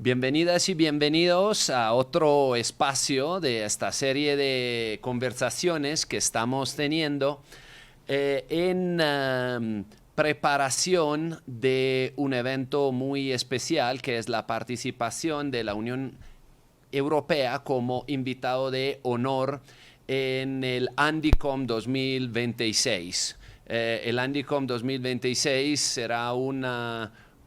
Bienvenidas y bienvenidos a otro espacio de esta serie de conversaciones que estamos teniendo en preparación de un evento muy especial que es la participación de la Unión Europea como invitado de honor en el Andicom 2026. El Andicom 2026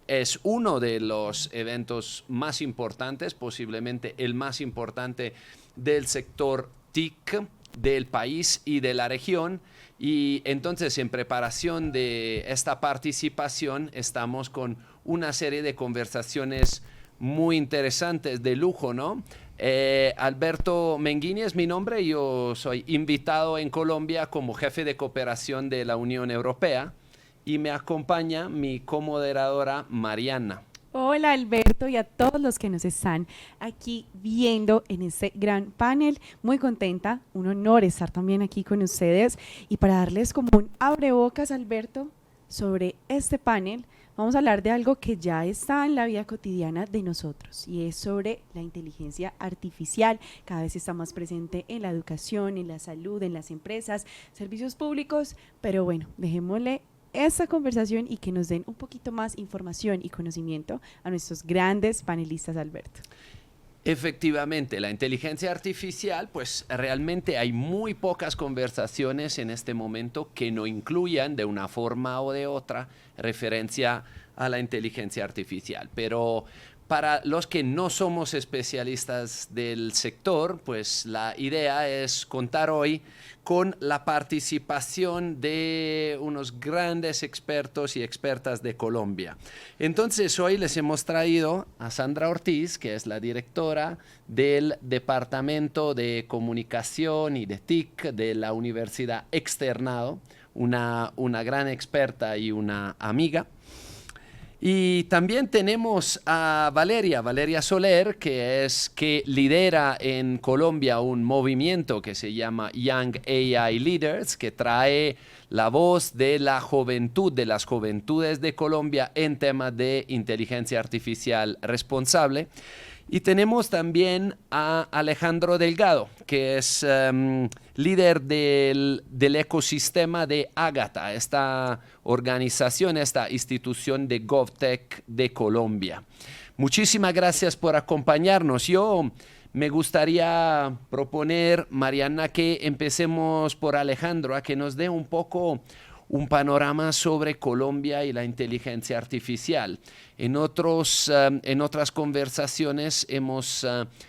es uno de los eventos más importantes, posiblemente el más importante del sector TIC del país y de la región. Y entonces, en preparación de esta participación, estamos con una serie de conversaciones muy interesantes, de lujo, ¿no? Alberto Menghini es mi nombre, yo soy invitado en Colombia como jefe de cooperación de la Unión Europea y me acompaña mi comoderadora Mariana. Hola Alberto y a todos los que nos están aquí viendo en este gran panel. Muy contenta, un honor estar también aquí con ustedes y para darles como un abrebocas, Alberto, sobre este panel. Vamos a hablar de algo que ya está en la vida cotidiana de nosotros y es sobre la inteligencia artificial. Cada vez está más presente en la educación, en la salud, en las empresas, servicios públicos, pero bueno, dejémosle esta conversación y que nos den un poquito más información y conocimiento a nuestros grandes panelistas, Alberto. Efectivamente, la inteligencia artificial, pues realmente hay muy pocas conversaciones en este momento que no incluyan de una forma o de otra referencia a la inteligencia artificial. Pero para los que no somos especialistas del sector, pues la idea es contar hoy con la participación de unos grandes expertos y expertas de Colombia. Entonces hoy les hemos traído a Sandra Ortiz, que es la directora del Departamento de Comunicación y de TIC de la Universidad Externado, una gran experta y una amiga. Y también tenemos a Valeria Soler, que lidera en Colombia un movimiento que se llama Young AI Leaders, que trae la voz de la juventud, de las juventudes de Colombia en temas de inteligencia artificial responsable. Y tenemos también a Alejandro Delgado, que es líder del ecosistema de Ágata, esta organización, esta institución de GovTech de Colombia. Muchísimas gracias por acompañarnos. Yo me gustaría proponer, Mariana, que empecemos por Alejandro, a que nos dé un poco un panorama sobre Colombia y la inteligencia artificial. En otras conversaciones hemos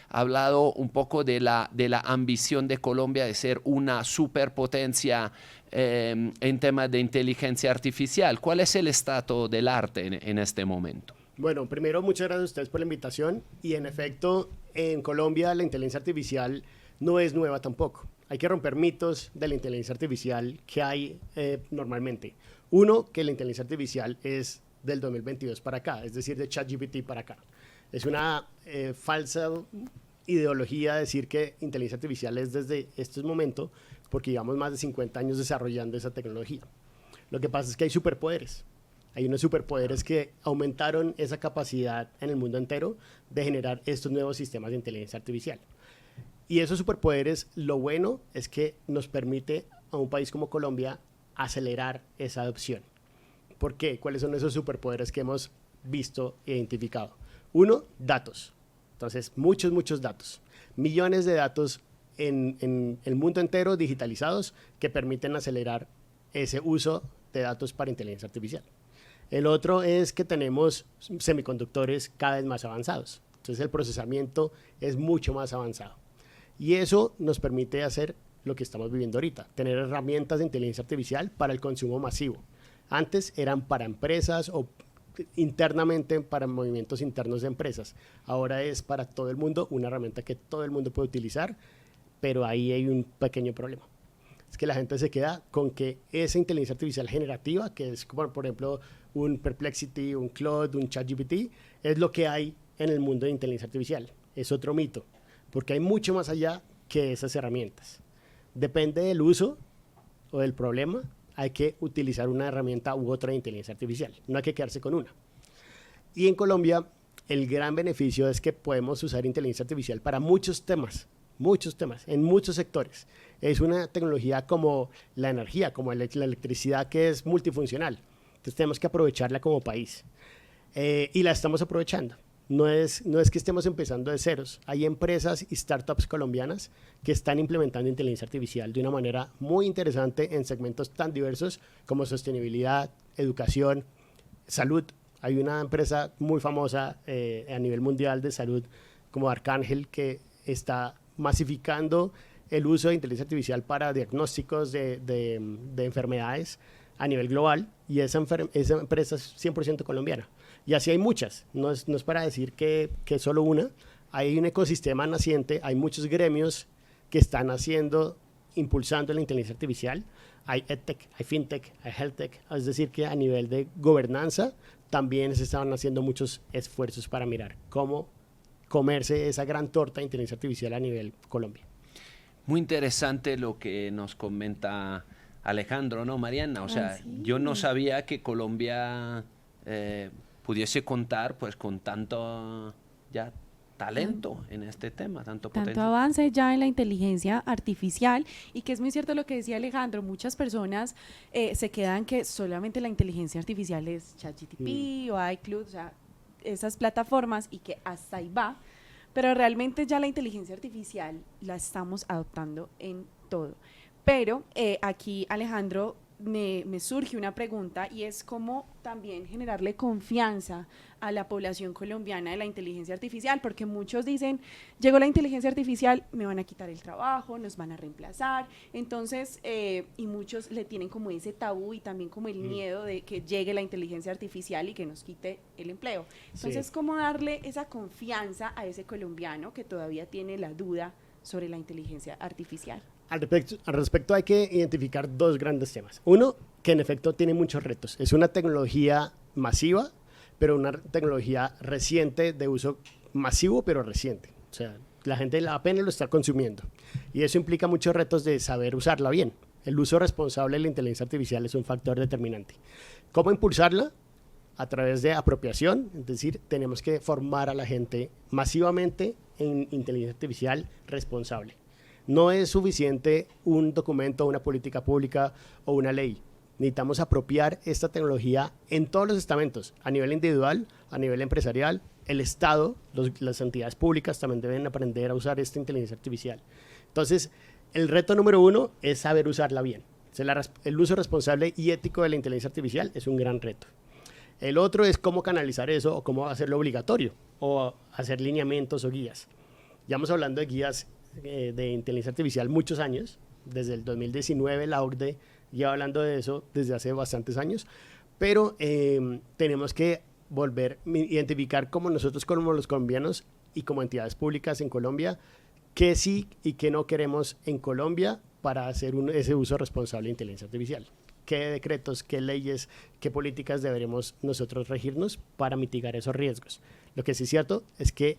hablado un poco de la ambición de Colombia de ser una superpotencia en temas de inteligencia artificial. ¿Cuál es el estado del arte en este momento? Bueno, primero, muchas gracias a ustedes por la invitación. Y en efecto, en Colombia la inteligencia artificial no es nueva tampoco. Hay que romper mitos de la inteligencia artificial que hay normalmente. Uno, que la inteligencia artificial es del 2022 para acá, es decir, de ChatGPT para acá. Es una falsa ideología decir que inteligencia artificial es desde este momento, porque llevamos más de 50 años desarrollando esa tecnología. Lo que pasa es que hay superpoderes. Hay unos superpoderes que aumentaron esa capacidad en el mundo entero de generar estos nuevos sistemas de inteligencia artificial. Y esos superpoderes, lo bueno es que nos permite a un país como Colombia acelerar esa adopción. ¿Por qué? ¿Cuáles son esos superpoderes que hemos visto e identificado? Uno, datos. Entonces, muchos datos. Millones de datos en el mundo entero digitalizados que permiten acelerar ese uso de datos para inteligencia artificial. El otro es que tenemos semiconductores cada vez más avanzados. Entonces, el procesamiento es mucho más avanzado. Y eso nos permite hacer lo que estamos viviendo ahorita, tener herramientas de inteligencia artificial para el consumo masivo. Antes eran para empresas o internamente para movimientos internos de empresas. Ahora es para todo el mundo, una herramienta que todo el mundo puede utilizar, pero ahí hay un pequeño problema. Es que la gente se queda con que esa inteligencia artificial generativa, que es como por ejemplo un Perplexity, un Claude, un ChatGPT, es lo que hay en el mundo de inteligencia artificial. Es otro mito, porque hay mucho más allá que esas herramientas. Depende del uso o del problema, hay que utilizar una herramienta u otra de inteligencia artificial. No hay que quedarse con una. Y en Colombia el gran beneficio es que podemos usar inteligencia artificial para muchos temas, en muchos sectores. Es una tecnología como la energía, como la electricidad, que es multifuncional. Entonces tenemos que aprovecharla como país. Y la estamos aprovechando. No es que estemos empezando de ceros. Hay empresas y startups colombianas que están implementando inteligencia artificial de una manera muy interesante en segmentos tan diversos como sostenibilidad, educación, salud. Hay una empresa muy famosa a nivel mundial de salud como Arcángel que está masificando el uso de inteligencia artificial para diagnósticos de enfermedades a nivel global, y esa empresa es 100% colombiana. Y así hay muchas, no es para decir que solo una. Hay un ecosistema naciente, hay muchos gremios que están impulsando la inteligencia artificial. Hay EdTech, hay FinTech, hay HealthTech, es decir que a nivel de gobernanza también se están haciendo muchos esfuerzos para mirar cómo comerse esa gran torta de inteligencia artificial a nivel Colombia. Muy interesante lo que nos comenta Alejandro, ¿no, Mariana? O sea, yo no sabía que Colombia pudiese contar pues con tanto ya talento en este tema, tanto potencial. Avance ya en la inteligencia artificial, y que es muy cierto lo que decía Alejandro, muchas personas se quedan que solamente la inteligencia artificial es ChatGPT o iCloud, o sea, esas plataformas, y que hasta ahí va, pero realmente ya la inteligencia artificial la estamos adoptando en todo. Pero aquí, Alejandro, me surge una pregunta, y es cómo también generarle confianza a la población colombiana de la inteligencia artificial, porque muchos dicen, llegó la inteligencia artificial, me van a quitar el trabajo, nos van a reemplazar, entonces, y muchos le tienen como ese tabú y también como el miedo de que llegue la inteligencia artificial y que nos quite el empleo. Entonces, ¿cómo darle esa confianza a ese colombiano que todavía tiene la duda sobre la inteligencia artificial? Al respecto hay que identificar dos grandes temas. Uno, que en efecto tiene muchos retos. Es una tecnología masiva, pero una tecnología reciente, de uso masivo, pero reciente. O sea, la gente apenas lo está consumiendo. Y eso implica muchos retos de saber usarla bien. El uso responsable de la inteligencia artificial es un factor determinante. ¿Cómo impulsarla? A través de apropiación, es decir, tenemos que formar a la gente masivamente en inteligencia artificial responsable. No es suficiente un documento, una política pública o una ley. Necesitamos apropiar esta tecnología en todos los estamentos, a nivel individual, a nivel empresarial, el Estado, las entidades públicas también deben aprender a usar esta inteligencia artificial. Entonces, el reto número uno es saber usarla bien. El uso responsable y ético de la inteligencia artificial es un gran reto. El otro es cómo canalizar eso o cómo hacerlo obligatorio o hacer lineamientos o guías. Ya estamos hablando de guías de inteligencia artificial muchos años, desde el 2019 la OCDE lleva hablando de eso desde hace bastantes años, pero tenemos que identificar como nosotros, como los colombianos y como entidades públicas en Colombia, qué sí y qué no queremos en Colombia para hacer ese uso responsable de inteligencia artificial. ¿Qué decretos, qué leyes, qué políticas deberemos nosotros regirnos para mitigar esos riesgos? Lo que sí es cierto es que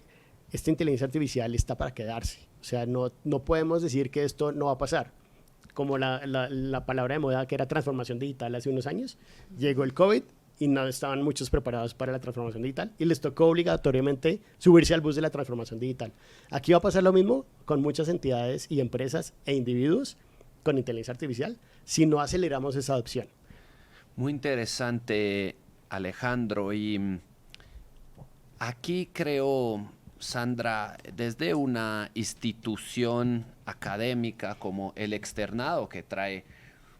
esta inteligencia artificial está para quedarse. O sea, no podemos decir que esto no va a pasar. Como la palabra de moda que era transformación digital hace unos años, llegó el COVID y no estaban muchos preparados para la transformación digital y les tocó obligatoriamente subirse al bus de la transformación digital. Aquí va a pasar lo mismo con muchas entidades y empresas e individuos con inteligencia artificial si no aceleramos esa adopción. Muy interesante, Alejandro. Y aquí creo, Sandra, desde una institución académica como el externado, que trae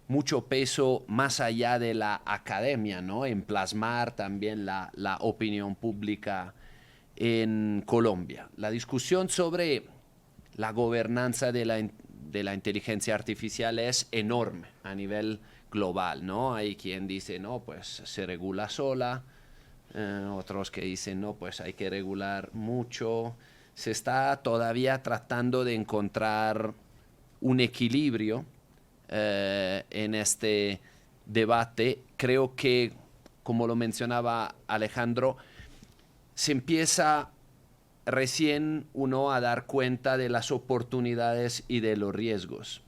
mucho peso más allá de la academia, ¿no? En plasmar también la opinión pública en Colombia. La discusión sobre la gobernanza de la inteligencia artificial es enorme a nivel global, ¿no? Hay quien dice, no, pues se regula sola. Otros que dicen, no, pues hay que regular mucho. Se está todavía tratando de encontrar un equilibrio en este debate. Creo que, como lo mencionaba Alejandro, se empieza recién uno a dar cuenta de las oportunidades y de los riesgos.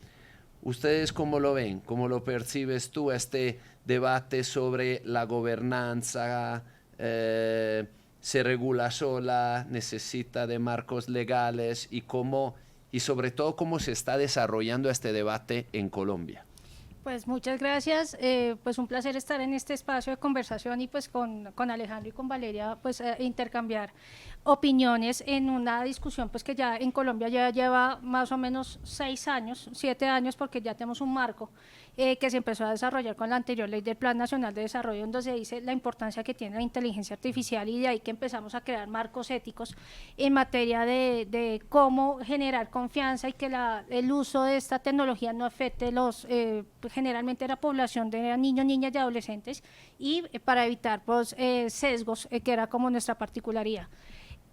¿Ustedes cómo lo ven? ¿Cómo lo percibes tú, este debate sobre la gobernanza? se regula sola, necesita de marcos legales y sobre todo cómo se está desarrollando este debate en Colombia. Pues muchas gracias, pues un placer estar en este espacio de conversación y pues con Alejandro y con Valeria pues intercambiar opiniones en una discusión pues que ya en Colombia ya lleva más o menos 6 años, 7 años, porque ya tenemos un marco que se empezó a desarrollar con la anterior ley del Plan Nacional de Desarrollo, donde se dice la importancia que tiene la inteligencia artificial, y de ahí que empezamos a crear marcos éticos en materia de cómo generar confianza y que el uso de esta tecnología no afecte generalmente la población de niños, niñas y adolescentes, y para evitar pues, sesgos, que era como nuestra particularidad.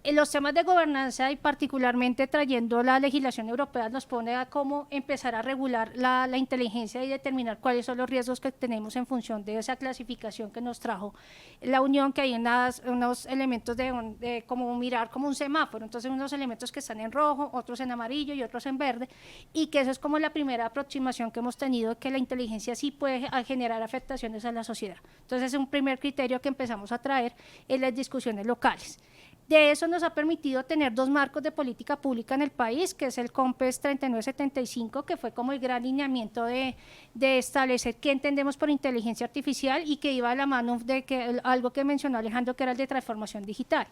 En los temas de gobernanza y particularmente trayendo la legislación europea nos pone a cómo empezar a regular la inteligencia y determinar cuáles son los riesgos que tenemos en función de esa clasificación que nos trajo la Unión, que hay unos elementos de como mirar como un semáforo, entonces unos elementos que están en rojo, otros en amarillo y otros en verde, y que eso es como la primera aproximación que hemos tenido, que la inteligencia sí puede generar afectaciones a la sociedad. Entonces es un primer criterio que empezamos a traer en las discusiones locales. De eso nos ha permitido tener 2 marcos de política pública en el país, que es el COMPES 3975, que fue como el gran lineamiento de establecer qué entendemos por inteligencia artificial, y que iba a la mano de algo que mencionó Alejandro, que era el de transformación digital.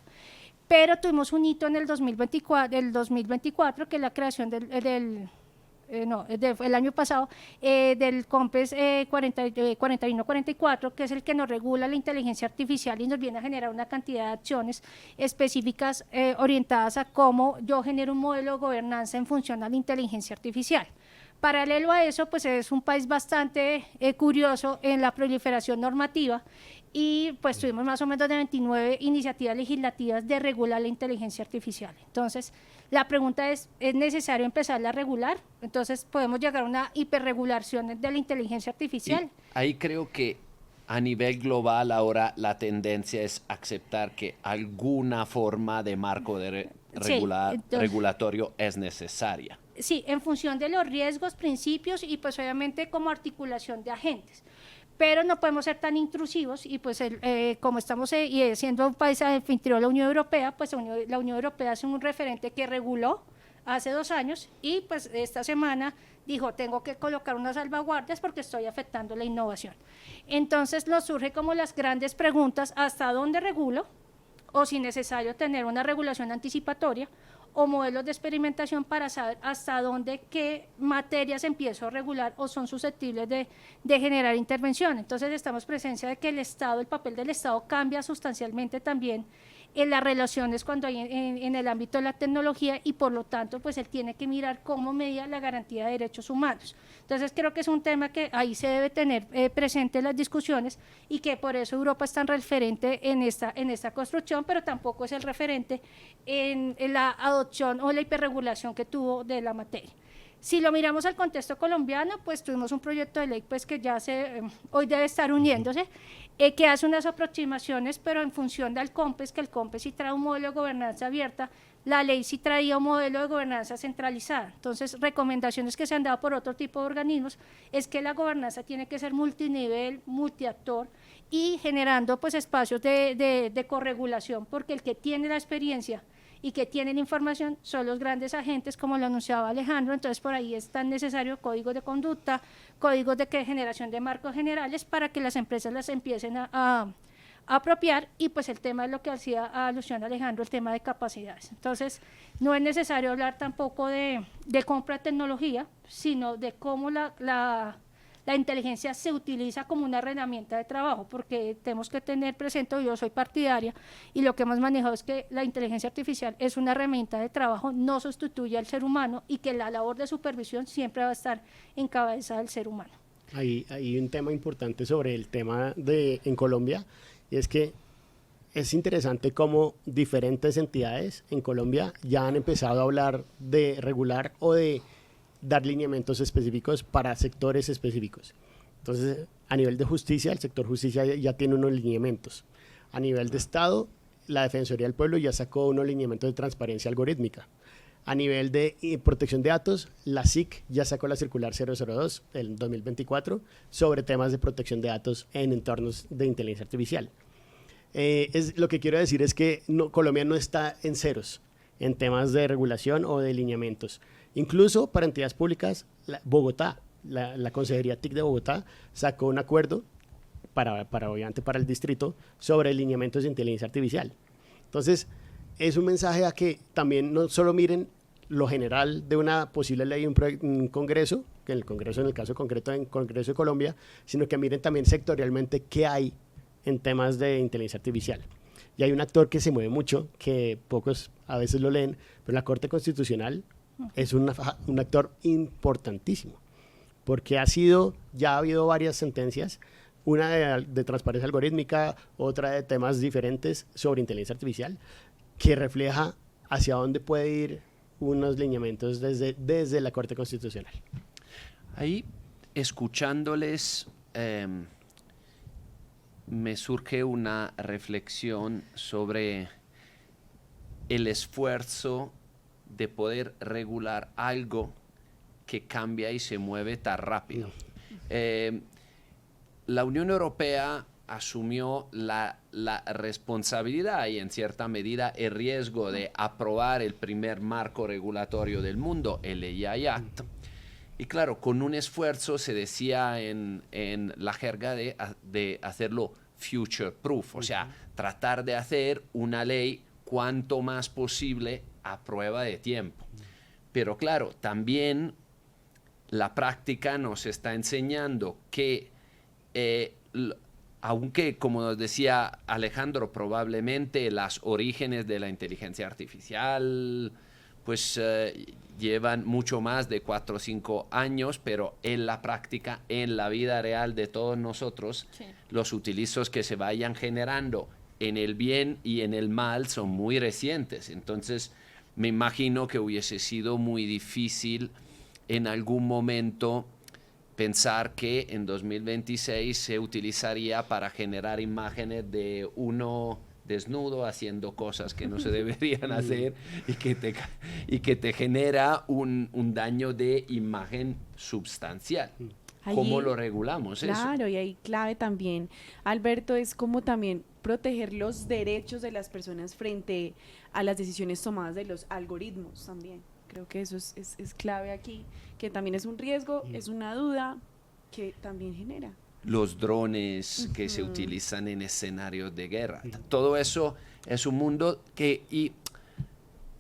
Pero tuvimos un hito en el 2024, que es la creación el año pasado, del COMPES 4144, que es el que nos regula la inteligencia artificial y nos viene a generar una cantidad de acciones específicas orientadas a cómo yo genero un modelo de gobernanza en función a la inteligencia artificial. Paralelo a eso, pues es un país bastante curioso en la proliferación normativa, y pues tuvimos más o menos de 29 iniciativas legislativas de regular la inteligencia artificial. Entonces, la pregunta ¿es necesario empezarla a regular? Entonces, ¿podemos llegar a una hiperregulación de la inteligencia artificial? Y ahí creo que a nivel global ahora la tendencia es aceptar que alguna forma de marco regulatorio es necesaria. Sí, en función de los riesgos, principios y pues obviamente como articulación de agentes. Pero no podemos ser tan intrusivos, y pues como estamos siendo un país anfitrión de la Unión Europea, pues la Unión Europea es un referente que reguló hace 2 años, y pues esta semana dijo, tengo que colocar unas salvaguardias porque estoy afectando la innovación. Entonces nos surge como las grandes preguntas: ¿hasta dónde regulo? O si es necesario tener una regulación anticipatoria o modelos de experimentación para saber hasta dónde, qué materias empiezo a regular o son susceptibles de generar intervención. Entonces estamos presencia de que el papel del Estado cambia sustancialmente también en las relaciones cuando hay en el ámbito de la tecnología, y por lo tanto pues él tiene que mirar cómo media la garantía de derechos humanos. Entonces creo que es un tema que ahí se debe tener presente en las discusiones, y que por eso Europa es tan referente en esta construcción, pero tampoco es el referente en la adopción o la hiperregulación que tuvo de la materia. Si lo miramos al contexto colombiano, pues tuvimos un proyecto de ley pues que ya hoy debe estar uniéndose, que hace unas aproximaciones, pero en función del COMPES, que el COMPES sí trae un modelo de gobernanza abierta, la ley sí traía un modelo de gobernanza centralizada. Entonces, recomendaciones que se han dado por otro tipo de organismos es que la gobernanza tiene que ser multinivel, multiactor, y generando pues espacios de corregulación, porque el que tiene la experiencia y que tienen información son los grandes agentes, como lo anunciaba Alejandro. Entonces por ahí es tan necesario códigos de conducta, códigos de generación de marcos generales para que las empresas las empiecen a apropiar, y pues el tema es lo que hacía alusión Alejandro, el tema de capacidades. Entonces no es necesario hablar tampoco de compra de tecnología, sino de cómo la inteligencia se utiliza como una herramienta de trabajo, porque tenemos que tener presente, yo soy partidaria, y lo que hemos manejado es que la inteligencia artificial es una herramienta de trabajo, no sustituye al ser humano, y que la labor de supervisión siempre va a estar en cabeza del ser humano. Hay un tema importante sobre el tema en Colombia, y es que es interesante cómo diferentes entidades en Colombia ya han empezado a hablar de regular o de dar lineamientos específicos para sectores específicos. Entonces, a nivel de justicia, el sector justicia ya tiene unos lineamientos. A nivel de Estado, la Defensoría del Pueblo ya sacó unos lineamientos de transparencia algorítmica. A nivel de protección de datos, la SIC ya sacó la circular 002 del 2024 sobre temas de protección de datos en entornos de inteligencia artificial. Lo que quiero decir es que Colombia no está en ceros en temas de regulación o de lineamientos. Incluso para entidades públicas, Bogotá, la Consejería TIC de Bogotá sacó un acuerdo obviamente para el distrito sobre lineamientos de inteligencia artificial. Entonces, es un mensaje a que también no solo miren lo general de una posible ley en un congreso, que el congreso en el caso concreto en Congreso de Colombia, sino que miren también sectorialmente qué hay en temas de inteligencia artificial. Y hay un actor que se mueve mucho, que pocos a veces lo leen, pero la Corte Constitucional es un actor importantísimo, porque ya ha habido varias sentencias, una de transparencia algorítmica, otra de temas diferentes sobre inteligencia artificial, que refleja hacia dónde puede ir unos lineamientos desde la Corte Constitucional. Ahí, escuchándoles, me surge una reflexión sobre el esfuerzo de poder regular algo que cambia y se mueve tan rápido. La Unión Europea asumió la responsabilidad y en cierta medida el riesgo de aprobar el primer marco regulatorio del mundo, el AI Act. Y claro, con un esfuerzo se decía en la jerga de hacerlo future proof, o sea, tratar de hacer una ley cuanto más posible a prueba de tiempo. Pero claro, también la práctica nos está enseñando que aunque, como nos decía Alejandro, probablemente los orígenes de la inteligencia artificial pues llevan mucho más de 4 o 5 años, pero en la práctica, en la vida real de todos nosotros, sí, los utilizos que se vayan generando en el bien y en el mal son muy recientes. Entonces, me imagino que hubiese sido muy difícil en algún momento pensar que en 2026 se utilizaría para generar imágenes de uno desnudo haciendo cosas que no se deberían hacer y que te genera un daño de imagen substancial. ¿Cómo lo regulamos eso? Claro, y ahí clave también, Alberto, es como también proteger los derechos de las personas frente a las decisiones tomadas de los algoritmos también. Creo que eso es clave aquí, que también es un riesgo, es una duda que también genera. Los drones que se utilizan en escenarios de guerra. Todo eso es un mundo que... Y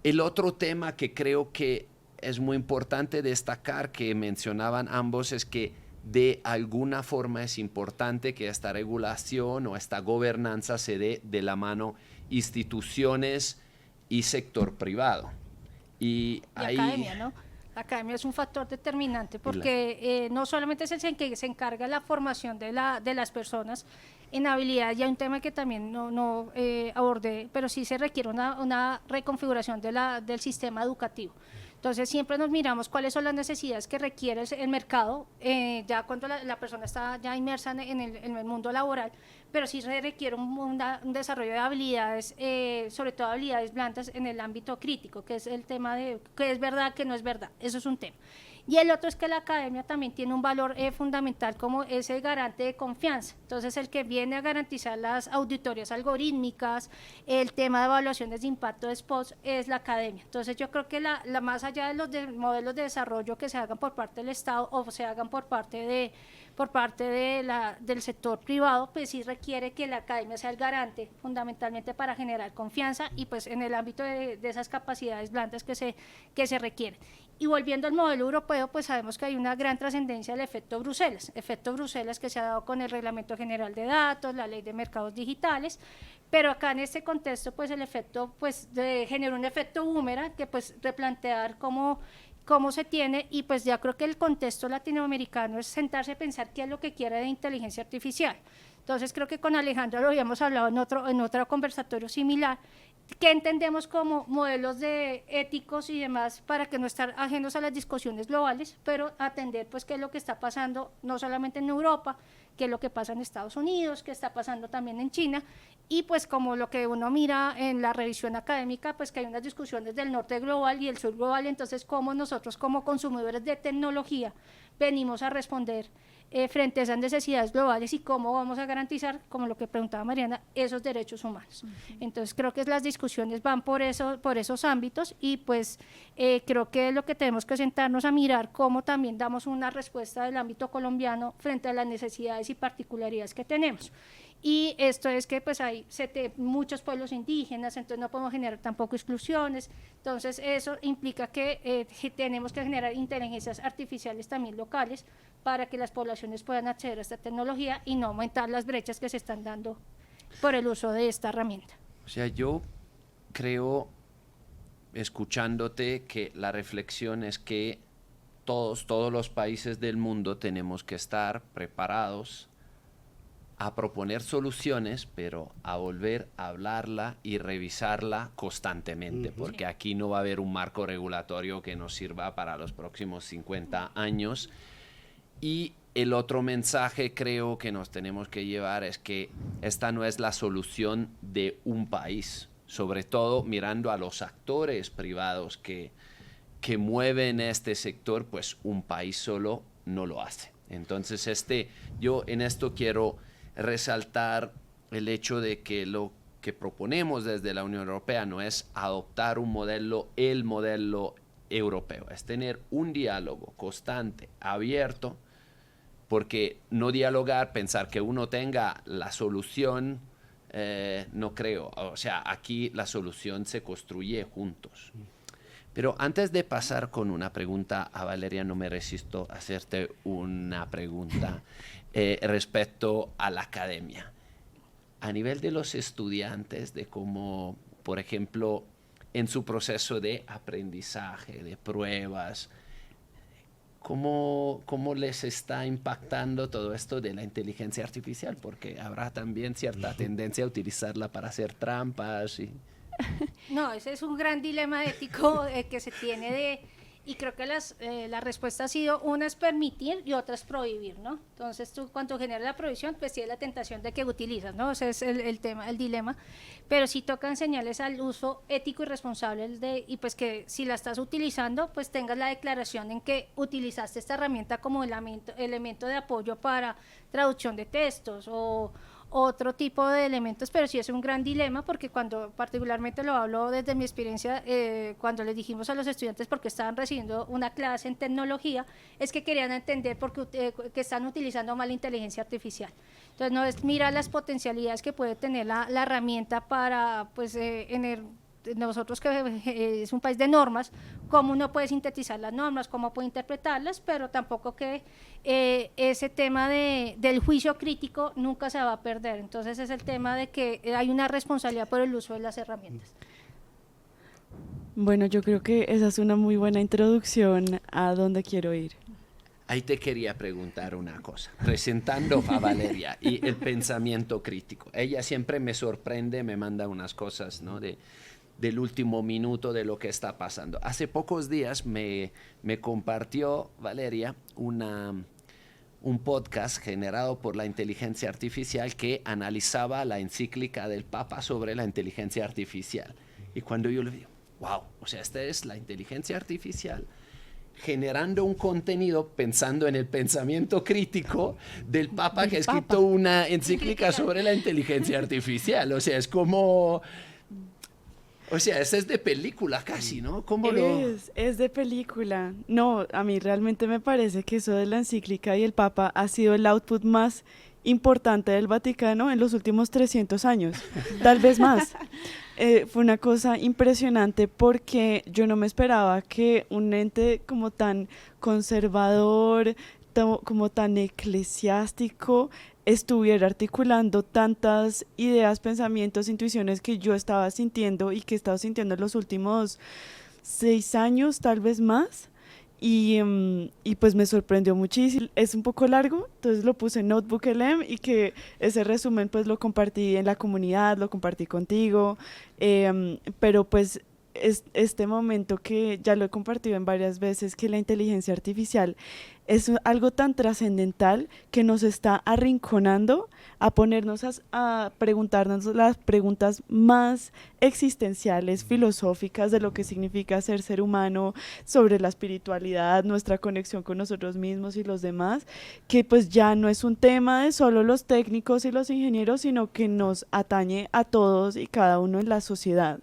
el otro tema que creo que es muy importante destacar, que mencionaban ambos, es que de alguna forma es importante que esta regulación o esta gobernanza se dé de la mano instituciones y sector privado. Y ahí, academia, ¿no? La academia es un factor determinante porque no solamente es el que se encarga de la formación de las personas en habilidades, y hay un tema que también no abordé, pero sí se requiere una reconfiguración del sistema educativo. Entonces siempre nos miramos cuáles son las necesidades que requiere el mercado, ya cuando la persona está ya inmersa en el mundo laboral, pero sí se requiere un desarrollo de habilidades, sobre todo habilidades blandas en el ámbito crítico, que es el tema de qué es verdad, qué no es verdad, eso es un tema. Y el otro es que la academia también tiene un valor fundamental como ese garante de confianza. Entonces, el que viene a garantizar las auditorías algorítmicas, el tema de evaluaciones de impacto de spots, es la academia. Entonces, yo creo que más allá de los modelos de desarrollo que se hagan por parte del Estado o se hagan por parte del sector privado, pues sí requiere que la academia sea el garante fundamentalmente para generar confianza y pues en el ámbito de esas capacidades blandas que se requieren. Y volviendo al modelo europeo, pues sabemos que hay una gran trascendencia del efecto Bruselas que se ha dado con el Reglamento General de Datos, la Ley de Mercados Digitales, pero acá en este contexto, pues el efecto generó un efecto boomerang que pues replantear cómo se tiene, y pues ya creo que el contexto latinoamericano es sentarse a pensar qué es lo que quiere de inteligencia artificial. Entonces creo que con Alejandro lo habíamos hablado en otro conversatorio similar, que entendemos como modelos éticos y demás para que no estar ajenos a las discusiones globales, pero atender pues qué es lo que está pasando no solamente en Europa, qué es lo que pasa en Estados Unidos, qué está pasando también en China, y pues como lo que uno mira en la revisión académica, pues que hay unas discusiones del norte global y el sur global, entonces cómo nosotros como consumidores de tecnología venimos a responder frente a esas necesidades globales y cómo vamos a garantizar, como lo que preguntaba Mariana, esos derechos humanos. Entonces creo que las discusiones van por esos ámbitos y pues creo que lo que tenemos que sentarnos a mirar cómo también damos una respuesta del ámbito colombiano frente a las necesidades y particularidades que tenemos. Y esto es que pues hay muchos pueblos indígenas, entonces no podemos generar tampoco exclusiones, entonces eso implica que tenemos que generar inteligencias artificiales también locales para que las poblaciones puedan acceder a esta tecnología y no aumentar las brechas que se están dando por el uso de esta herramienta. O sea, yo creo, escuchándote, que la reflexión es que todos los países del mundo tenemos que estar preparados a proponer soluciones, pero a volver a hablarla y revisarla constantemente, porque aquí no va a haber un marco regulatorio que nos sirva para los próximos 50 años. Y el otro mensaje creo que nos tenemos que llevar es que esta no es la solución de un país, sobre todo mirando a los actores privados que mueven este sector, pues un país solo no lo hace. Entonces yo en esto quiero resaltar el hecho de que lo que proponemos desde la Unión Europea no es adoptar el modelo europeo, es tener un diálogo constante, abierto, porque no dialogar, pensar que uno tenga la solución, no creo. O sea, aquí la solución se construye juntos. Pero antes de pasar con una pregunta a Valeria, no me resisto a hacerte una pregunta respecto a la academia. A nivel de los estudiantes, de cómo, por ejemplo, en su proceso de aprendizaje, de pruebas, ¿cómo les está impactando todo esto de la inteligencia artificial? Porque habrá también cierta tendencia a utilizarla para hacer trampas y... No, ese es un gran dilema ético que se tiene y creo que la respuesta ha sido, una es permitir y otra es prohibir, ¿no? Entonces tú cuando generas la prohibición, pues tienes la tentación de que utilizas, ¿no? Ese es el tema, el dilema, pero sí toca enseñarles al uso ético y responsable y pues que si la estás utilizando, pues tengas la declaración en que utilizaste esta herramienta como elemento de apoyo para traducción de textos o otro tipo de elementos, pero sí es un gran dilema porque cuando particularmente lo hablo desde mi experiencia, cuando les dijimos a los estudiantes porque estaban recibiendo una clase en tecnología, es que querían entender que están utilizando mal la inteligencia artificial. Entonces no es mirar las potencialidades que puede tener la herramienta para pues nosotros que es un país de normas, cómo uno puede sintetizar las normas, cómo puede interpretarlas, pero tampoco que ese tema del juicio crítico nunca se va a perder. Entonces es el tema de que hay una responsabilidad por el uso de las herramientas. Bueno, yo creo que esa es una muy buena introducción a dónde quiero ir. Ahí te quería preguntar una cosa, presentando a Valeria y el pensamiento crítico. Ella siempre me sorprende, me manda unas cosas, ¿no? Del último minuto de lo que está pasando. Hace pocos días me compartió Valeria un podcast generado por la inteligencia artificial que analizaba la encíclica del Papa sobre la inteligencia artificial. Y cuando yo le digo, wow, o sea, esta es la inteligencia artificial generando un contenido pensando en el pensamiento crítico del Papa que ha escrito una encíclica sobre la inteligencia artificial. O sea, es como... O sea, ese es de película casi, ¿no? Es de película. No, a mí realmente me parece que eso de la encíclica y el Papa ha sido el output más importante del Vaticano en los últimos 300 años, tal vez más. Fue una cosa impresionante porque yo no me esperaba que un ente como tan conservador, como tan eclesiástico, estuviera articulando tantas ideas, pensamientos, intuiciones que yo estaba sintiendo y que he estado sintiendo en los últimos 6 años, tal vez más. Y pues me sorprendió muchísimo. Es un poco largo, entonces lo puse en Notebook LM y que ese resumen pues lo compartí en la comunidad, lo compartí contigo, pero pues este momento que ya lo he compartido en varias veces, que la inteligencia artificial es algo tan trascendental que nos está arrinconando a ponernos a preguntarnos las preguntas más existenciales, filosóficas de lo que significa ser humano, sobre la espiritualidad, nuestra conexión con nosotros mismos y los demás, que pues ya no es un tema de solo los técnicos y los ingenieros, sino que nos atañe a todos y cada uno en la sociedad.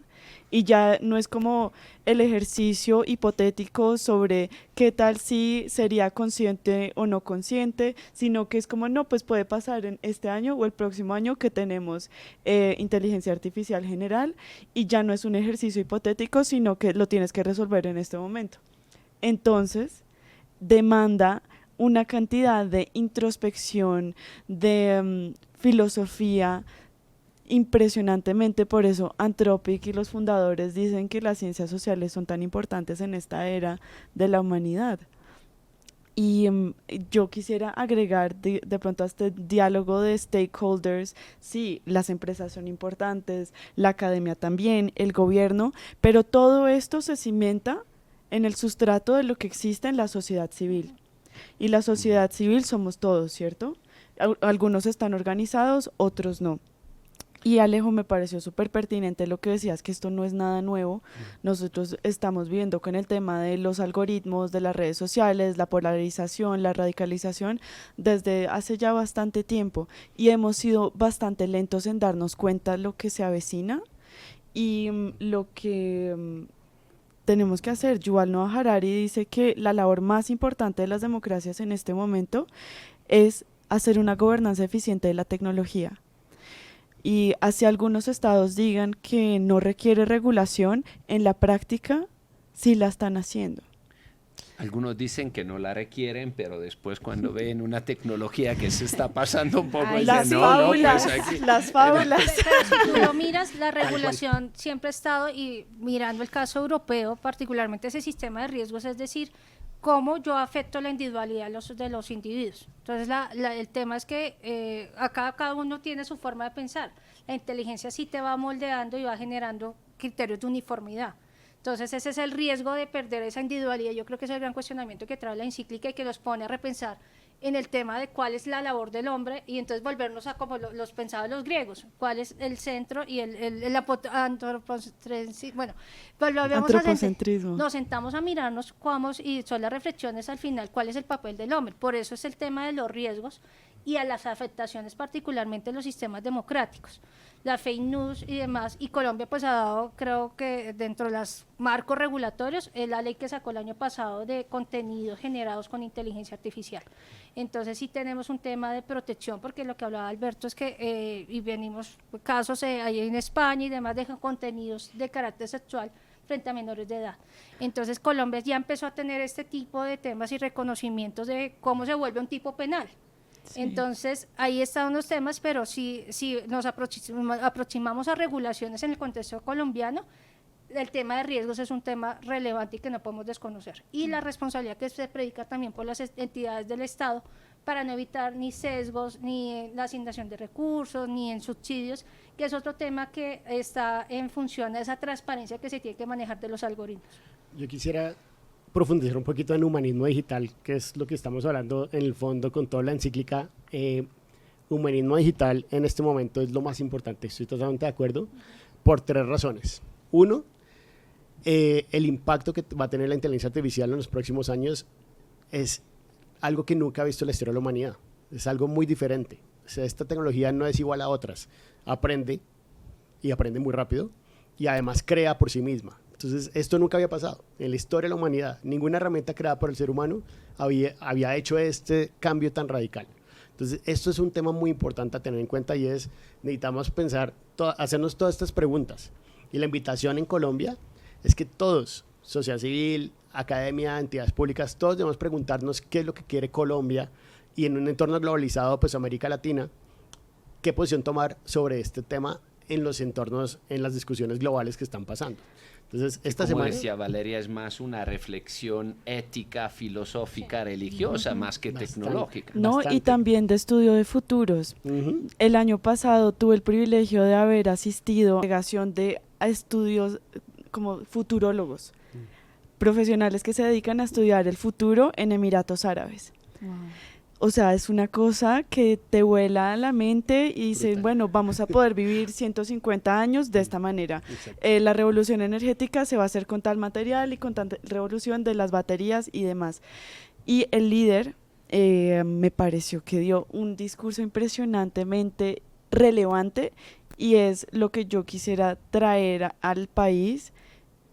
Y ya no es como el ejercicio hipotético sobre qué tal si sería consciente o no consciente, sino que es como, no, pues puede pasar en este año o el próximo año que tenemos inteligencia artificial general, y ya no es un ejercicio hipotético, sino que lo tienes que resolver en este momento. Entonces, demanda una cantidad de introspección, de filosofía, impresionantemente. Por eso Anthropic y los fundadores dicen que las ciencias sociales son tan importantes en esta era de la humanidad. Y yo quisiera agregar de pronto a este diálogo de stakeholders, sí, las empresas son importantes, la academia también, el gobierno, pero todo esto se cimenta en el sustrato de lo que existe en la sociedad civil. Y la sociedad civil somos todos, ¿cierto? Algunos están organizados, otros no. Y Alejo, me pareció súper pertinente lo que decías, que esto no es nada nuevo. Nosotros estamos viendo con el tema de los algoritmos, de las redes sociales, la polarización, la radicalización, desde hace ya bastante tiempo, y hemos sido bastante lentos en darnos cuenta de lo que se avecina y lo que tenemos que hacer. Yuval Noah Harari dice que la labor más importante de las democracias en este momento es hacer una gobernanza eficiente de la tecnología. Y hacia algunos estados digan que no requiere regulación, en la práctica sí la están haciendo. Algunos dicen que no la requieren, pero después cuando ven una tecnología que se está pasando un poco, Ay, dicen, las no, fábulas, no, pues aquí. las fábulas. Pero si tú lo miras, la regulación siempre ha estado, y mirando el caso europeo, particularmente ese sistema de riesgos, es decir, cómo yo afecto la individualidad de los individuos. Entonces, el tema es que acá cada uno tiene su forma de pensar. La inteligencia sí te va moldeando y va generando criterios de uniformidad. Entonces, ese es el riesgo de perder esa individualidad. Yo creo que es el gran cuestionamiento que trae la encíclica y que nos pone a repensar en el tema de cuál es la labor del hombre, y entonces volvernos a como los pensaban los griegos, cuál es el centro y el antropocentrismo. Bueno, pues Antropocentrismo. nos sentamos a mirarnos cómo, y son las reflexiones al final, cuál es el papel del hombre. Por eso es el tema de los riesgos y a las afectaciones, particularmente en los sistemas democráticos, la fake news y demás. Y Colombia pues ha dado, creo que dentro de los marcos regulatorios, la ley que sacó el año pasado de contenidos generados con inteligencia artificial. Entonces sí tenemos un tema de protección, porque lo que hablaba Alberto es que, y venimos casos ahí en España y demás, de contenidos de carácter sexual frente a menores de edad. Entonces Colombia ya empezó a tener este tipo de temas y reconocimientos de cómo se vuelve un tipo penal. Sí. Entonces, ahí están unos temas, pero si nos aproximamos a regulaciones en el contexto colombiano, el tema de riesgos es un tema relevante y que no podemos desconocer. Y la responsabilidad que se predica también por las entidades del Estado para no evitar ni sesgos, ni la asignación de recursos, ni en subsidios, que es otro tema que está en función de esa transparencia que se tiene que manejar de los algoritmos. Yo quisiera profundizar un poquito en humanismo digital, que es lo que estamos hablando en el fondo con toda la encíclica. Humanismo digital en este momento es lo más importante, estoy totalmente de acuerdo, por 3 razones. Uno, el impacto que va a tener la inteligencia artificial en los próximos años es algo que nunca ha visto la historia de la humanidad, es algo muy diferente. O sea, esta tecnología no es igual a otras, aprende y aprende muy rápido y además crea por sí misma. Entonces, esto nunca había pasado en la historia de la humanidad. Ninguna herramienta creada por el ser humano había hecho este cambio tan radical. Entonces, esto es un tema muy importante a tener en cuenta, y es, necesitamos pensar, hacernos todas estas preguntas. Y la invitación en Colombia es que todos, sociedad civil, academia, entidades públicas, todos debemos preguntarnos qué es lo que quiere Colombia, y en un entorno globalizado, pues América Latina, qué posición tomar sobre este tema en los entornos, en las discusiones globales que están pasando. Entonces, esta Como semana, decía Valeria, es más una reflexión ética, filosófica, religiosa, más que Bastante. tecnológica. No, Bastante. y también de estudio de futuros. El año pasado tuve el privilegio de haber asistido a una delegación de estudios como futurólogos, profesionales que se dedican a estudiar el futuro en Emiratos Árabes. Wow. O sea, es una cosa que te vuela la mente y dice, Brutal. bueno, vamos a poder vivir 150 años de esta manera. Exacto. La revolución energética se va a hacer con tal material y con tal revolución de las baterías y demás. Y el líder me pareció que dio un discurso impresionantemente relevante y es lo que yo quisiera traer al país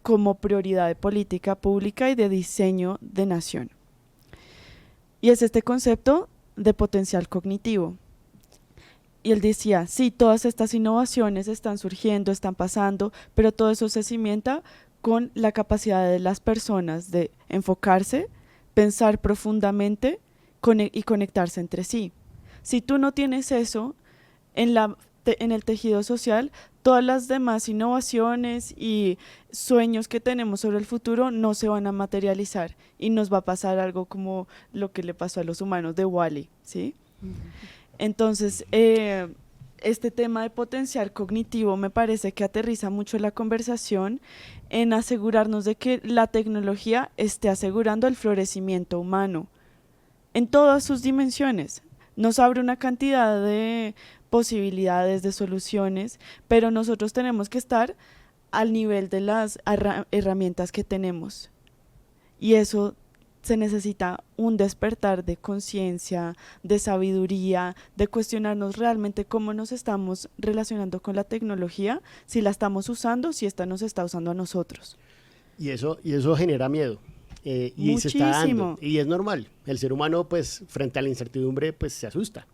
como prioridad de política pública y de diseño de nación. Y es este concepto de potencial cognitivo. Y él decía, sí, todas estas innovaciones están surgiendo, están pasando, pero todo eso se cimienta con la capacidad de las personas de enfocarse, pensar profundamente y conectarse entre sí. Si tú no tienes eso en el tejido social, todas las demás innovaciones y sueños que tenemos sobre el futuro no se van a materializar y nos va a pasar algo como lo que le pasó a los humanos de Wall-E, ¿sí? Entonces, este tema de potencial cognitivo me parece que aterriza mucho la conversación en asegurarnos de que la tecnología esté asegurando el florecimiento humano en todas sus dimensiones. Nos abre una cantidad de posibilidades, de soluciones, pero nosotros tenemos que estar al nivel de las herramientas que tenemos. Y eso se necesita un despertar de conciencia, de sabiduría, de cuestionarnos realmente cómo nos estamos relacionando con la tecnología, si la estamos usando, si esta nos está usando a nosotros. Y eso genera miedo. Y Muchísimo. se está dando. Y es normal. El ser humano, pues, frente a la incertidumbre, pues, se asusta.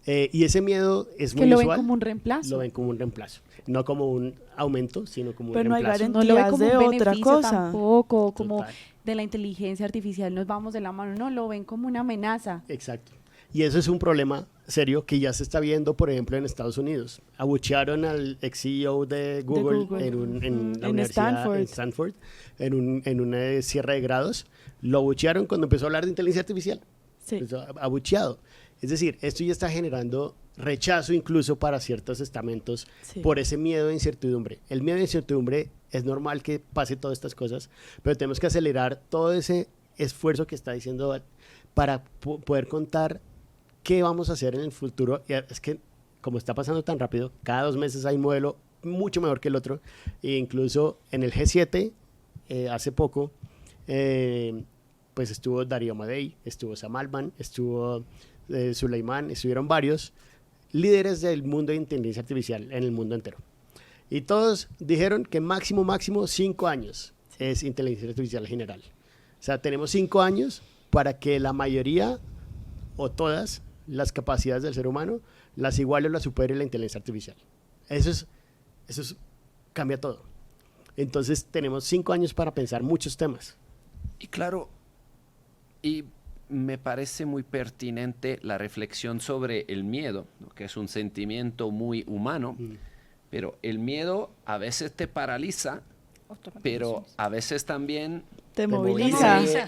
Y ese miedo es Que muy lo ven usual. como un reemplazo. Lo ven como un reemplazo. No como un aumento, sino como Pero un no hay reemplazo. No lo ve como de un otra beneficio cosa. tampoco, como Total. de la inteligencia artificial nos vamos de la mano, no, lo ven como una amenaza. Exacto. Y eso es un problema serio que ya se está viendo, por ejemplo, en Estados Unidos. Abuchearon al ex CEO de Google, Google. en la En universidad en Stanford, en un cierre de grados. Lo abuchearon cuando empezó a hablar de inteligencia artificial. Sí. Empezó abucheado. Es decir, esto ya está generando rechazo incluso para ciertos estamentos Sí. por ese miedo de incertidumbre. El miedo de incertidumbre es normal que pase todas estas cosas, pero tenemos que acelerar todo ese esfuerzo que está diciendo para poder contar qué vamos a hacer en el futuro. Y es que como está pasando tan rápido, cada 2 meses hay un modelo mucho mejor que el otro. E incluso en el G7, hace poco, pues estuvo Darío Amadei, estuvo Sam Altman, estuvo Suleiman, estuvieron varios líderes del mundo de inteligencia artificial en el mundo entero. Y todos dijeron que máximo 5 años es inteligencia artificial general. O sea, tenemos 5 años para que la mayoría o todas las capacidades del ser humano las iguale o las supere la inteligencia artificial. Eso cambia todo. Entonces tenemos 5 años para pensar muchos temas. Y claro, y me parece muy pertinente la reflexión sobre el miedo, ¿no? Que es un sentimiento muy humano, pero el miedo a veces te paraliza, pero a veces también Te moviliza. moviliza.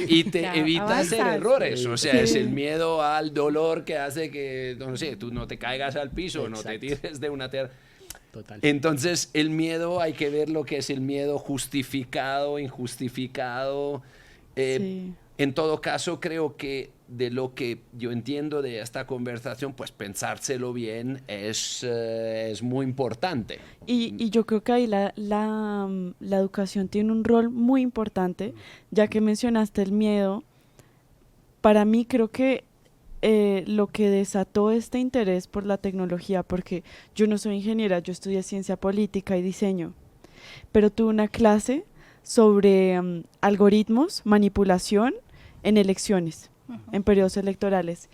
y te Ya, evita hacer avanzas. errores. O sea, Sí. es el miedo al dolor que hace que, no sé, tú no te caigas al piso, no te Exacto. tires de una Total. Entonces, el miedo, hay que ver lo que es el miedo justificado, injustificado. Sí. En todo caso, creo que de lo que yo entiendo de esta conversación, pues pensárselo bien es muy importante. Y yo creo que ahí la educación tiene un rol muy importante, ya que mencionaste el miedo. Para mí creo que lo que desató este interés por la tecnología, porque yo no soy ingeniera, yo estudié ciencia política y diseño, pero tuve una clase sobre algoritmos, manipulación en elecciones, en periodos electorales.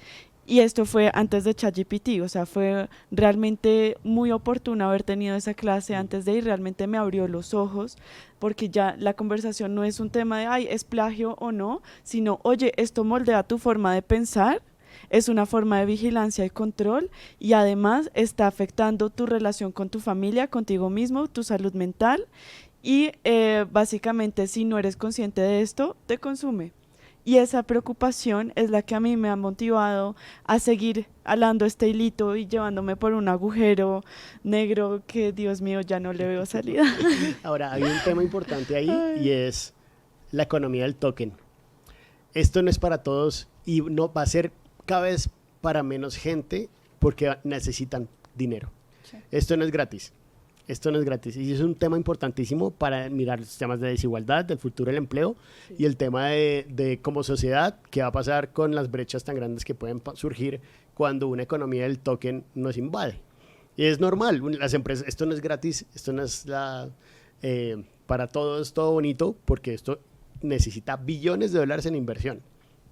Y esto fue antes de ChatGPT, o sea, fue realmente muy oportuno haber tenido esa clase antes de ir, realmente me abrió los ojos, porque ya la conversación no es un tema de, ay, es plagio o no, sino, oye, esto moldea tu forma de pensar, es una forma de vigilancia y control, y además está afectando tu relación con tu familia, contigo mismo, tu salud mental, y básicamente si no eres consciente de esto, te consume. Y esa preocupación es la que a mí me ha motivado a seguir alando este hilito y llevándome por un agujero negro que, Dios mío, ya no le veo salida. Ahora, hay un tema importante ahí y es la economía del token. Esto no es para todos y no va a ser cada vez para menos gente porque necesitan dinero. Sí. Esto no es gratis. Esto no es gratis y es un tema importantísimo para mirar los temas de desigualdad, del futuro del empleo y el tema de como sociedad, qué va a pasar con las brechas tan grandes que pueden surgir cuando una economía del token nos invade. Y es normal, las empresas, esto no es gratis, esto no es para todos todo bonito, porque esto necesita billones de dólares en inversión,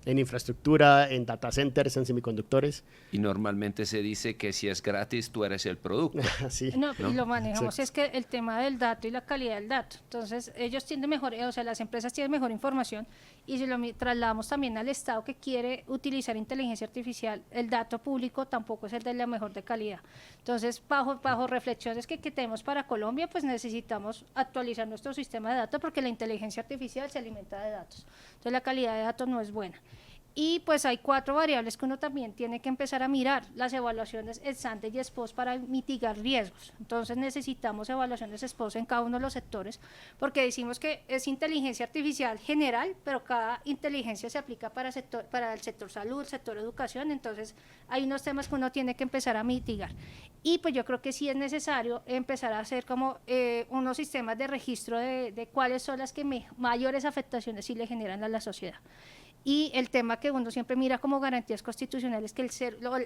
en infraestructura, en data centers, en semiconductores. Y normalmente se dice que si es gratis, tú eres el producto. Así. No, y lo manejamos, Exacto. es que el tema del dato y la calidad del dato, entonces ellos tienen mejor, o sea, las empresas tienen mejor información y si lo trasladamos también al Estado que quiere utilizar inteligencia artificial, el dato público tampoco es el de la mejor de calidad. Entonces, bajo reflexiones que tenemos para Colombia, pues necesitamos actualizar nuestro sistema de datos porque la inteligencia artificial se alimenta de datos, entonces la calidad de datos no es buena. Y pues hay 4 variables que uno también tiene que empezar a mirar, las evaluaciones ex ante y ex post para mitigar riesgos. Entonces necesitamos evaluaciones ex post en cada uno de los sectores, porque decimos que es inteligencia artificial general, pero cada inteligencia se aplica para el sector salud, sector educación, entonces hay unos temas que uno tiene que empezar a mitigar. Y pues yo creo que sí es necesario empezar a hacer como unos sistemas de registro de cuáles son las que mayores afectaciones sí le generan a la sociedad. Y el tema que uno siempre mira como garantías constitucionales, que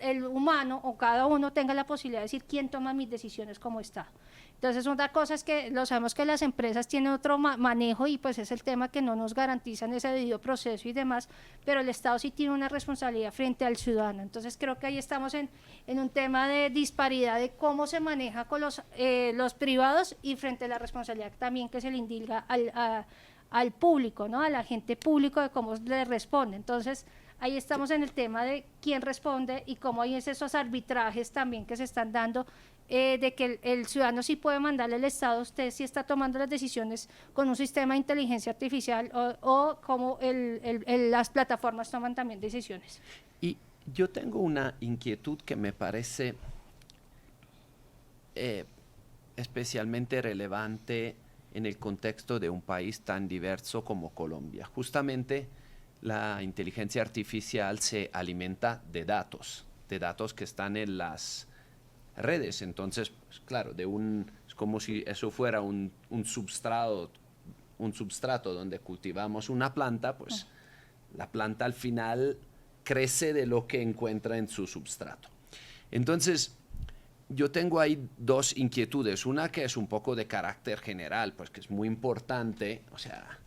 el humano o cada uno tenga la posibilidad de decir quién toma mis decisiones como Estado. Entonces, una cosa es que lo sabemos que las empresas tienen otro manejo y pues es el tema que no nos garantizan ese debido proceso y demás, pero el Estado sí tiene una responsabilidad frente al ciudadano. Entonces, creo que ahí estamos en un tema de disparidad de cómo se maneja con los privados y frente a la responsabilidad también que se le indilga al público, ¿no? Al agente público de cómo le responde. Entonces, ahí estamos en el tema de quién responde y cómo hay esos arbitrajes también que se están dando de que el ciudadano sí puede mandarle al Estado, usted sí está tomando las decisiones con un sistema de inteligencia artificial o cómo las plataformas toman también decisiones. Y yo tengo una inquietud que me parece especialmente relevante en el contexto de un país tan diverso como Colombia. Justamente la inteligencia artificial se alimenta de datos que están en las redes. Entonces, pues, claro, es como si eso fuera un substrato donde cultivamos una planta, pues la planta al final crece de lo que encuentra en su substrato. Entonces, yo tengo ahí 2 inquietudes. Una que es un poco de carácter general, pues que es muy importante, o sea,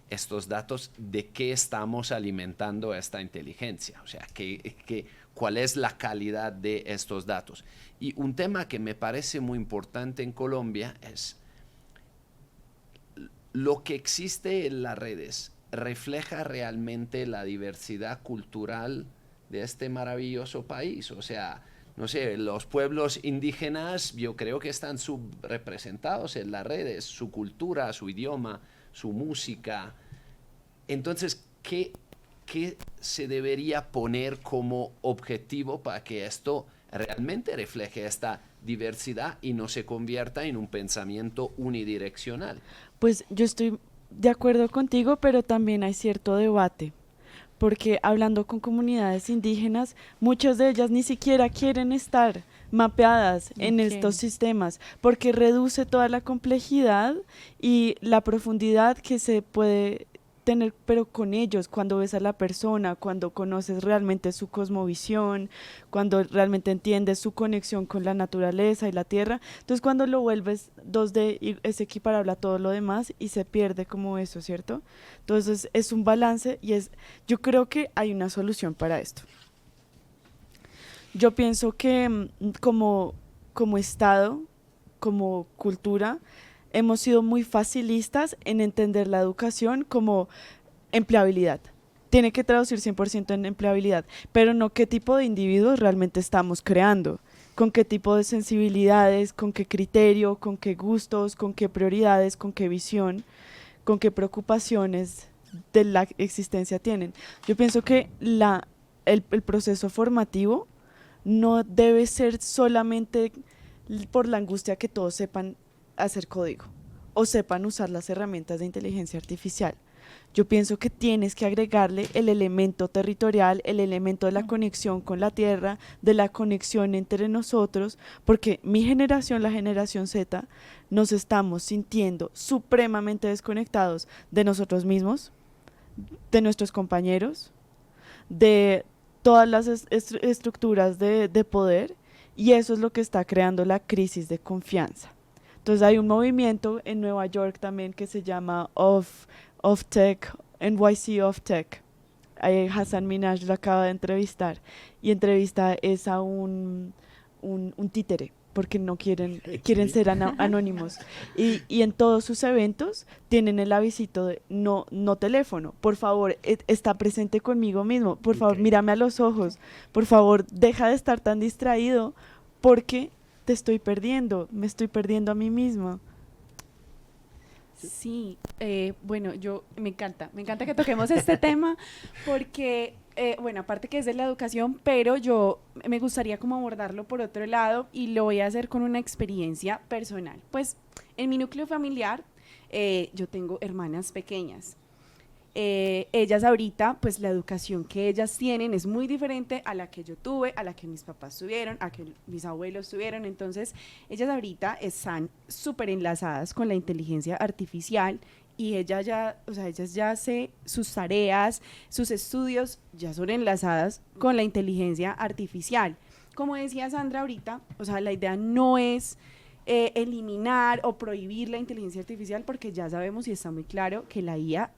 estos datos, ¿de qué estamos alimentando esta inteligencia? O sea, ¿cuál es la calidad de estos datos? Y un tema que me parece muy importante en Colombia es lo que existe en las redes. ¿Refleja realmente la diversidad cultural de este maravilloso país? O sea, no sé, los pueblos indígenas yo creo que están subrepresentados en las redes, su cultura, su idioma, su música. Entonces, ¿qué se debería poner como objetivo para que esto realmente refleje esta diversidad y no se convierta en un pensamiento unidireccional? Pues yo estoy de acuerdo contigo, pero también hay cierto debate. Porque hablando con comunidades indígenas, muchas de ellas ni siquiera quieren estar mapeadas en estos sistemas, porque reduce toda la complejidad y la profundidad que se puede tener, pero con ellos, cuando ves a la persona, cuando conoces realmente su cosmovisión, cuando realmente entiendes su conexión con la naturaleza y la tierra. Entonces, cuando lo vuelves 2D, es equiparable a todo lo demás y se pierde como eso, ¿cierto? Entonces, es un balance y yo creo que hay una solución para esto. Yo pienso que como Estado, como cultura, hemos sido muy facilistas en entender la educación como empleabilidad. Tiene que traducir 100% en empleabilidad, pero no qué tipo de individuos realmente estamos creando, con qué tipo de sensibilidades, con qué criterio, con qué gustos, con qué prioridades, con qué visión, con qué preocupaciones de la existencia tienen. Yo pienso que el proceso formativo no debe ser solamente por la angustia que todos sepan hacer código o sepan usar las herramientas de inteligencia artificial. Yo pienso que tienes que agregarle el elemento territorial, el elemento de la conexión con la tierra, de la conexión entre nosotros, porque mi generación, la generación Z, nos estamos sintiendo supremamente desconectados de nosotros mismos, de nuestros compañeros, de todas las estructuras de poder, y eso es lo que está creando la crisis de confianza. Entonces hay un movimiento en Nueva York también que se llama Of Tech, NYC of Tech. Hassan Minhaj lo acaba de entrevistar y entrevista es a un títere porque no quieren ser anónimos y en todos sus eventos tienen el avisito de no teléfono, por favor está presente conmigo mismo, por favor mírame a los ojos, por favor deja de estar tan distraído porque te estoy perdiendo, me estoy perdiendo a mí misma. Sí, bueno, me encanta que toquemos este tema porque, bueno, aparte que es de la educación, pero yo me gustaría como abordarlo por otro lado y lo voy a hacer con una experiencia personal. Pues en mi núcleo familiar yo tengo hermanas pequeñas. Ellas ahorita, pues la educación que ellas tienen es muy diferente a la que yo tuve, a la que mis papás tuvieron, a que mis abuelos tuvieron. Entonces, ellas ahorita están súper enlazadas con la inteligencia artificial y ellas ya sus tareas, sus estudios ya son enlazadas con la inteligencia artificial. Como decía Sandra ahorita, o sea, la idea no es eliminar o prohibir la inteligencia artificial porque ya sabemos y está muy claro que la IA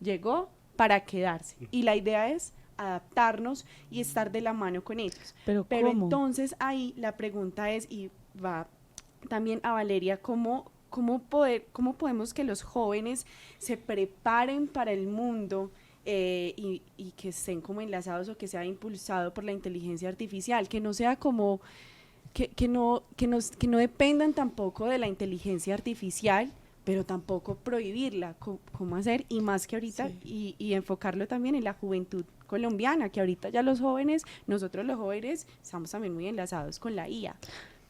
llegó para quedarse y la idea es adaptarnos y estar de la mano con ellos. Pero entonces ahí la pregunta es, y va también a Valeria, ¿cómo podemos que los jóvenes se preparen para el mundo y que estén como enlazados o que sea impulsado por la inteligencia artificial, que no sea como que no dependan tampoco de la inteligencia artificial, pero tampoco prohibirla, cómo hacer, y más que ahorita, sí. y enfocarlo también en la juventud colombiana, que ahorita ya nosotros los jóvenes, estamos también muy enlazados con la IA.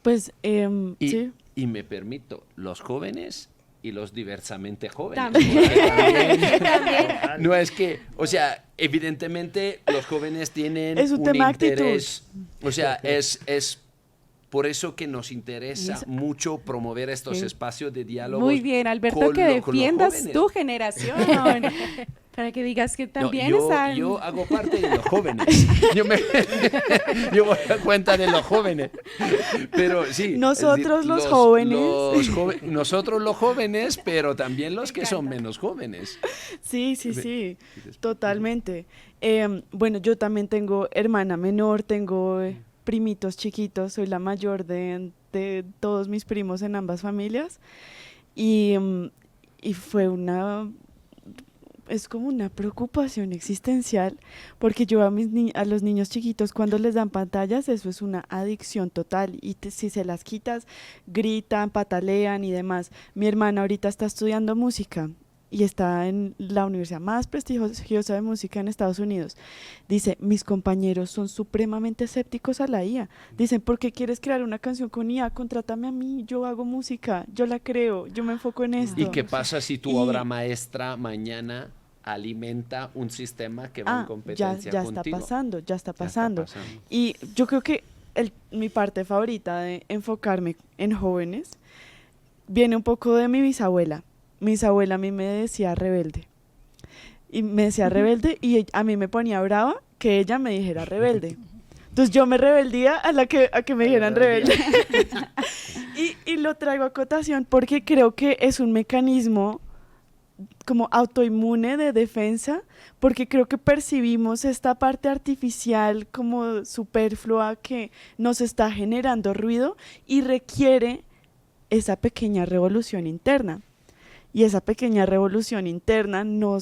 Pues, sí. Y me permito, los jóvenes y los diversamente jóvenes. También. No es que, o sea, evidentemente los jóvenes tienen un tema interés, actitud. O sea, es por eso que nos interesa mucho promover estos espacios de diálogo. Muy bien, Alberto, que defiendas tu generación. Para que digas que también están... Yo hago parte de los jóvenes. Yo voy a cuenta de los jóvenes. Pero sí. Nosotros los jóvenes. Nosotros los jóvenes, pero también los que son menos jóvenes. Sí, totalmente. Bueno, yo también tengo hermana menor, tengo... primitos chiquitos, soy la mayor de todos mis primos en ambas familias y fue es como una preocupación existencial porque yo a los niños chiquitos cuando les dan pantallas eso es una adicción total y si se las quitas gritan, patalean y demás. Mi hermana ahorita está estudiando música y está en la universidad más prestigiosa de música en Estados Unidos. Dice, mis compañeros son supremamente escépticos a la IA. Dicen, ¿por qué quieres crear una canción con IA? Contrátame a mí, yo hago música, yo la creo, yo me enfoco en esto. ¿Y qué pasa si tu obra maestra mañana alimenta un sistema que va en competencia contigo? Ya está pasando. Y yo creo que mi parte favorita de enfocarme en jóvenes viene un poco de mi bisabuela. Mi bisabuela a mí me decía rebelde. Y me decía rebelde y a mí me ponía brava que ella me dijera rebelde. Entonces yo me rebeldía a que me dijeran rebelde. y lo traigo a cotación porque creo que es un mecanismo como autoinmune de defensa, porque creo que percibimos esta parte artificial como superflua que nos está generando ruido y requiere esa pequeña revolución interna. Y esa pequeña revolución interna no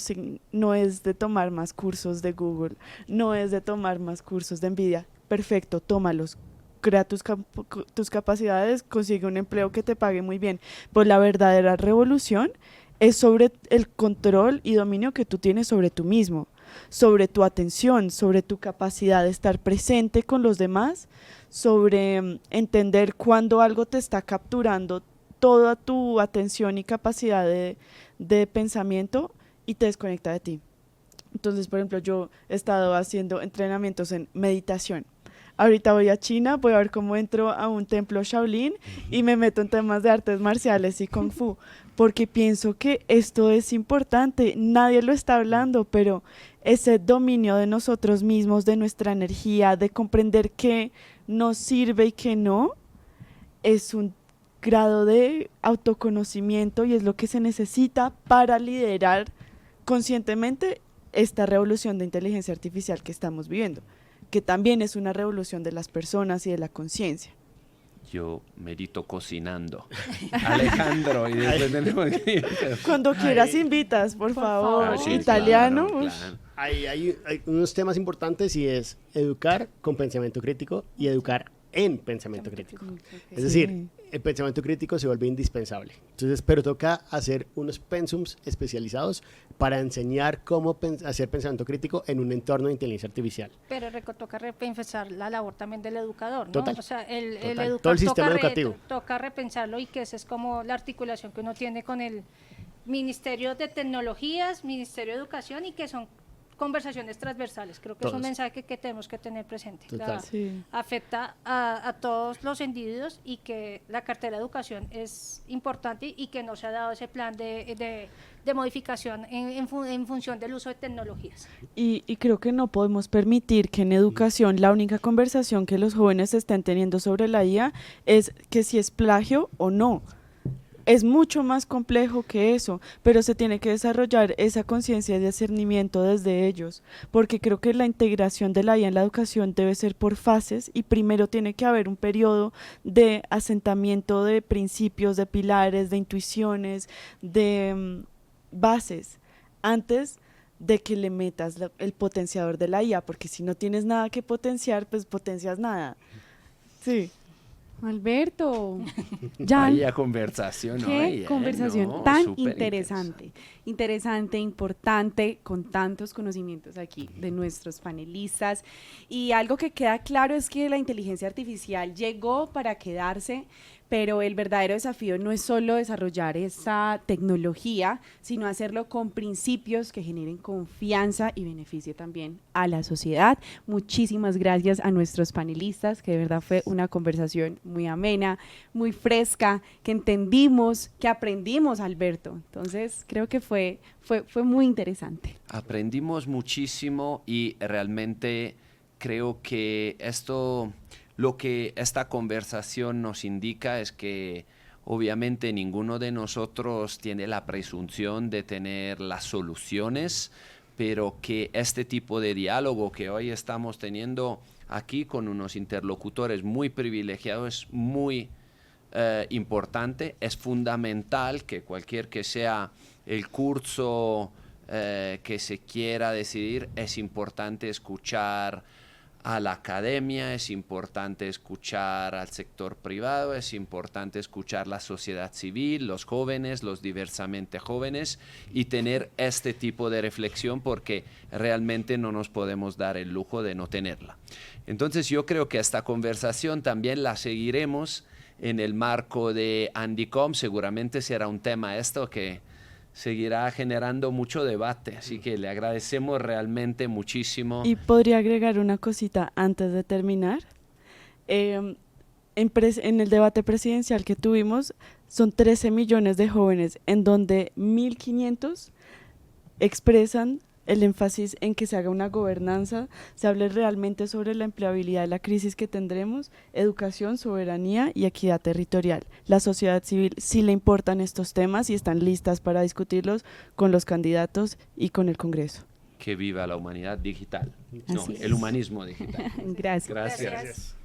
es de tomar más cursos de Google, no es de tomar más cursos de Nvidia. Perfecto, tómalos, crea tus capacidades, consigue un empleo que te pague muy bien. Pues la verdadera revolución es sobre el control y dominio que tú tienes sobre tú mismo, sobre tu atención, sobre tu capacidad de estar presente con los demás, sobre entender cuando algo te está capturando toda tu atención y capacidad de pensamiento y te desconecta de ti. Entonces, por ejemplo, yo he estado haciendo entrenamientos en meditación. Ahorita voy a China, voy a ver cómo entro a un templo Shaolin y me meto en temas de artes marciales y Kung Fu, porque pienso que esto es importante, nadie lo está hablando, pero ese dominio de nosotros mismos, de nuestra energía, de comprender qué nos sirve y qué no, es un grado de autoconocimiento y es lo que se necesita para liderar conscientemente esta revolución de inteligencia artificial que estamos viviendo, que también es una revolución de las personas y de la conciencia. Yo medito cocinando. Alejandro, y después tenemos que... Cuando quieras invitas, por favor. Ah, sí, Italiano. claro, Ush. claro. Hay unos temas importantes y es educar con pensamiento crítico y educar en pensamiento crítico. Es decir, el pensamiento crítico se vuelve indispensable. Entonces, pero toca hacer unos pensums especializados para enseñar cómo hacer pensamiento crítico en un entorno de inteligencia artificial. Pero toca repensar la labor también del educador, ¿no? Total. O sea, el Total. educador Todo el sistema educativo. toca repensarlo, y que esa es como la articulación que uno tiene con el Ministerio de Tecnologías, Ministerio de Educación, y que son conversaciones transversales. Creo que es un Todos. mensaje que tenemos que tener presente. Total. Sí. Afecta a todos los individuos, y que la cartera de educación es importante y que no se ha dado ese plan de modificación en función del uso de tecnologías. Y creo que no podemos permitir que en educación la única conversación que los jóvenes estén teniendo sobre la IA es que si es plagio o no. Es mucho más complejo que eso, pero se tiene que desarrollar esa conciencia de discernimiento desde ellos, porque creo que la integración de la IA en la educación debe ser por fases, y primero tiene que haber un periodo de asentamiento de principios, de pilares, de intuiciones, de bases, antes de que le metas el potenciador de la IA, porque si no tienes nada que potenciar, pues potencias nada. Sí. Alberto, Jan, Vaya conversación qué hoy, conversación no, tan súper interesante, importante, con tantos conocimientos aquí de nuestros panelistas. Y algo que queda claro es que la inteligencia artificial llegó para quedarse, pero el verdadero desafío no es solo desarrollar esa tecnología, sino hacerlo con principios que generen confianza y beneficio también a la sociedad. Muchísimas gracias a nuestros panelistas, que de verdad fue una conversación muy amena, muy fresca, que entendimos, que aprendimos, Alberto. Entonces, creo que fue muy interesante. Aprendimos muchísimo, y realmente creo que lo que esta conversación nos indica es que obviamente ninguno de nosotros tiene la presunción de tener las soluciones, pero que este tipo de diálogo que hoy estamos teniendo aquí con unos interlocutores muy privilegiados es muy importante. Es fundamental que cualquier que sea el curso que se quiera decidir, es importante escuchar a la academia, es importante escuchar al sector privado, es importante escuchar la sociedad civil, los jóvenes, los diversamente jóvenes, y tener este tipo de reflexión, porque realmente no nos podemos dar el lujo de no tenerla. Entonces yo creo que esta conversación también la seguiremos en el marco de Andicom. Seguramente será un tema esto que seguirá generando mucho debate, así que le agradecemos realmente muchísimo. Y podría agregar una cosita antes de terminar. En el debate presidencial que tuvimos, son 13 millones de jóvenes, en donde 1.500 expresan el énfasis en que se haga una gobernanza, se hable realmente sobre la empleabilidad, la crisis que tendremos, educación, soberanía y equidad territorial. La sociedad civil sí le importan estos temas y están listas para discutirlos con los candidatos y con el Congreso. Que viva la humanidad digital. Así es. El humanismo digital. Gracias. Gracias. Gracias.